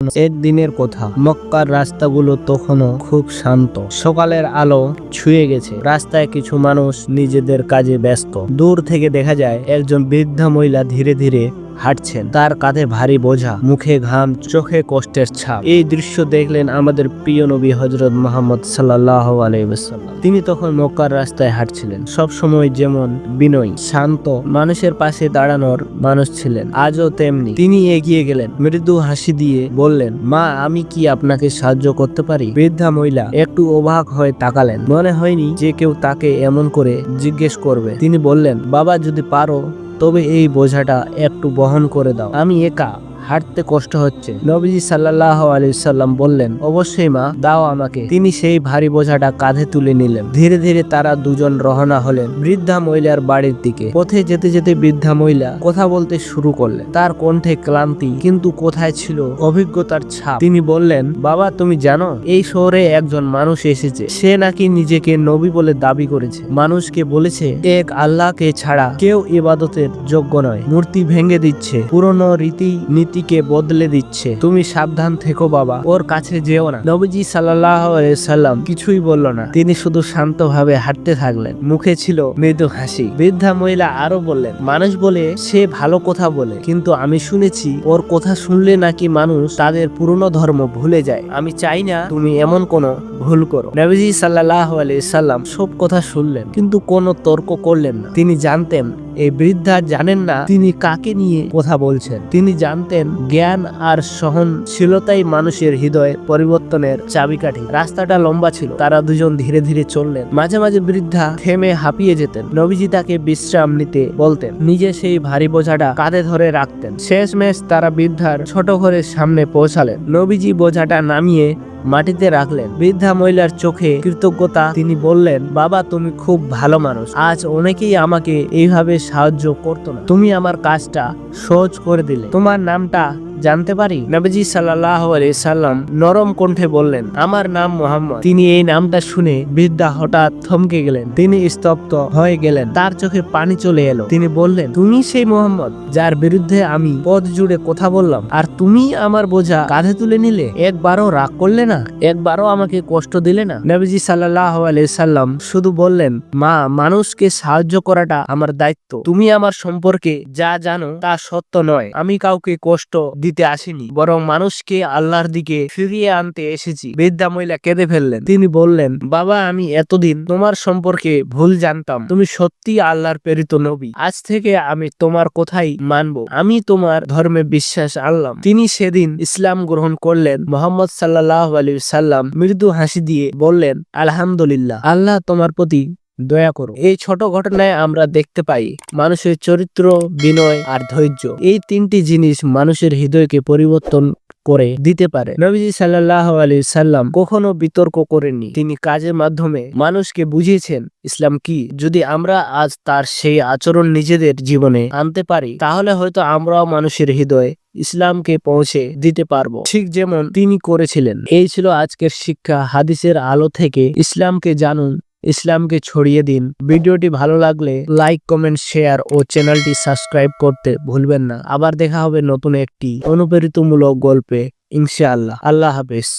একদিনের কথা, মক্কার রাস্তাগুলো তখনও খুব শান্ত। সকালের আলো ছুঁয়ে গেছে, রাস্তায় কিছু মানুষ নিজেদের কাজে ব্যস্ত। দূর থেকে দেখা যায় একজন বৃদ্ধা মহিলা ধীরে ধীরে হাঁটছেন, তার কাঁধে ভারী বোঝা, মুখে ঘাম, চোখে কষ্টের ছাপ। এই দৃশ্য দেখলেন আমাদের প্রিয় নবী হযরত মুহাম্মদ সাল্লাল্লাহু আলাইহি ওয়াসাল্লাম। তিনি তখন মক্কার রাস্তায় হাঁটছিলেন, সব সময় যেমন বিনয়ী, শান্ত, মানুষের পাশে দাঁড়ানোর মানুষ ছিলেন, আজও তেমনি। তিনি এগিয়ে গেলেন, মৃদু হাসি দিয়ে বললেন, মা, আমি কি আপনাকে সাহায্য করতে পারি? বৃদ্ধা মহিলা একটু অবাক হয়ে তাকালেন, মনে হয়নি যে কেউ তাকে এমন করে জিজ্ঞেস করবে। তিনি বললেন, বাবা, যদি পারো তবে এই বোঝাটা একটু বহন করে দাও, আমি একা হাঁটতে কষ্ট হচ্ছে। নবীজি সাল্লাল্লাহু আলাইহি সাল্লাম বললেন, অবশ্যই মা, দাও আমাকে। তিনি সেই ভারী বোঝাটা কাঁধে তুলে নিলেন। ধীরে ধীরে তারা দুজন রওনা হলেন বৃদ্ধা মহিলার বাড়ির দিকে। পথে যেতে যেতে বৃদ্ধা মহিলা কথা বলতে শুরু করলেন, তার কণ্ঠে ক্লান্তি, কিন্তু কোথায় ছিল অভিজ্ঞতার ছাপ। তিনি বললেন, বাবা, তুমি জানো এই শহরে একজন মানুষ এসেছে, সে নাকি নিজেকে নবী বলে দাবি করেছে। মানুষকে বলেছে এক আল্লাহকে ছাড়া কেউ ইবাদতের যোগ্য নয়, মূর্তি ভেঙে দিচ্ছে, পুরনো রীতি নীতিকে বদলে দিচ্ছে। তুমি সাবধান থেকো বাবা, ওর কাছে যেও না। নবীজি সাল্লাল্লাহু আলাইহি সাল্লাম কিছুই বলল না, তিনি শুধু শান্তভাবে হাঁটতে থাকলেন, মুখে ছিল মৃদু হাসি। বৃদ্ধা মহিলা আরো বললেন, মানুষ বলে সে ভালো কথা বলে, কিন্তু আমি শুনেছি ওর কথা শুনলে নাকি মানুষ তাদের পুরনো ধর্ম ভুলে যায়। আমি চাই না তুমি এমন কোনো ভুল করো। নবীজি সাল্লাল্লাহু আলাইহি সাল্লাম সব কথা শুনলেন, কিন্তু কোনো তর্ক করলেন না। তিনি জানতেন এই বৃদ্ধা জানেন না তিনি কাকে নিয়ে কথা বলছেন। তিনি জানতেন জ্ঞান আর সহনশীলতাই মানুষের হৃদয় পরিবর্তনের চাবিকাঠি। রাস্তাটা লম্বা ছিল, তারা দুজন ধীরে ধীরে চললেন। মাঝে মাঝে বৃদ্ধা থেমে হাঁপিয়ে যেতেন, নবীজি তাকে বিশ্রাম নিতে বলতেন, নিজে সেই ভারী বোঝাটা কাঁধে ধরে রাখতেন। শেষমেশ তারা বৃদ্ধার ছোট ঘরের সামনে পৌঁছালেন। নবীজি বোঝাটা নামিয়ে মাটিতে রাখলেন। বৃদ্ধা মহিলার চোখে কৃতজ্ঞতা। তিনি বললেন, বাবা, তুমি খুব ভালো মানুষ, আজ অনেকেই আমাকে এইভাবে সাহায্য করতো না, তুমি আমার কাজটা সহজ করে দিলে। তোমার নামটা জানতে পারি? নবীজি সাল্লাল্লাহু আলাইহি সাল্লাম নরম কণ্ঠে বললেন, আমার নাম মুহাম্মদ। তিনি এই নামটা শুনে বৃদ্ধা হঠাৎ থমকে গেলেন, তিনি স্তব্ধ হয়ে গেলেন, তার চোখে পানি চলে এলো। তিনি বললেন, তুমি সেই মুহাম্মদ যার বিরুদ্ধে আমি পথ জুড়ে কথা বললাম, আর তুমি আমার বোঝা কাঁধে তুলে নিলে? একবারও রাগ করলে না, একবারও আমাকে কষ্ট দিলে না? নবীজি সাল্লাল্লাহু আলাইহি সাল্লাম শুধু বললেন, মা, মানুষকে সাহায্য করাটা আমার দায়িত্ব। তুমি আমার সম্পর্কে যা জানো তা সত্য নয়। আমি কাউকে কষ্ট দিতে আসিনি, বরং মানুষকে আল্লাহর দিকে ফিরিয়ে আনতে এসেছি। বৃদ্ধা মহিলা কেঁদে ফেললেন। তিনি বললেন, বাবা, আমি এতদিন তোমার সম্পর্কে ভুল জানতাম, তুমি সত্যি আল্লাহর প্রেরিত নবী। আজ থেকে আমি তোমার কথাই মানব, আমি তোমার ধর্মে বিশ্বাস আনলাম। তিনি সেদিন ইসলাম গ্রহণ করলেন। মুহাম্মদ সাল্লাল্লাহু আলাইহি সাল্লাম মৃদু হাসি দিয়ে বললেন, আলহামদুলিল্লাহ, আল্লাহ তোমার প্রতি দয়া করো। এই ছোট ঘটনায় আমরা দেখতে পাই মানুষের চরিত্র, বিনয় আর ধৈর্য, এই তিনটি জিনিস মানুষের হৃদয়কে পরিবর্তন করে দিতে পারে। নবীজি সাল্লাল্লাহু আলাইহি সাল্লাম কখনো বিতর্ক করেননি, তিনি কাজের মাধ্যমে মানুষকে বুঝিয়েছেন ইসলাম কি। যদি আমরা আজ তার সেই আচরণ নিজেদের জীবনে আনতে পারি, তাহলে হয়তো আমরাও মানুষের হৃদয়ে ইসলামকে পৌঁছে দিতে পারবো, ঠিক যেমন তিনি করেছিলেন। এই ছিল আজকের শিক্ষা। হাদিসের আলো থেকে ইসলামকে জানুন, ইসলামকে ছড়িয়ে দিন। ভিডিওটি ভালো লাগলে লাইক, কমেন্ট, শেয়ার ও চ্যানেলটি সাবস্ক্রাইব করতে ভুলবেন না। আবার দেখা হবে নতুন একটি অনুপ্রেরণামূলক গল্পে ইনশাআল্লাহ। আল্লাহ হাফেজ।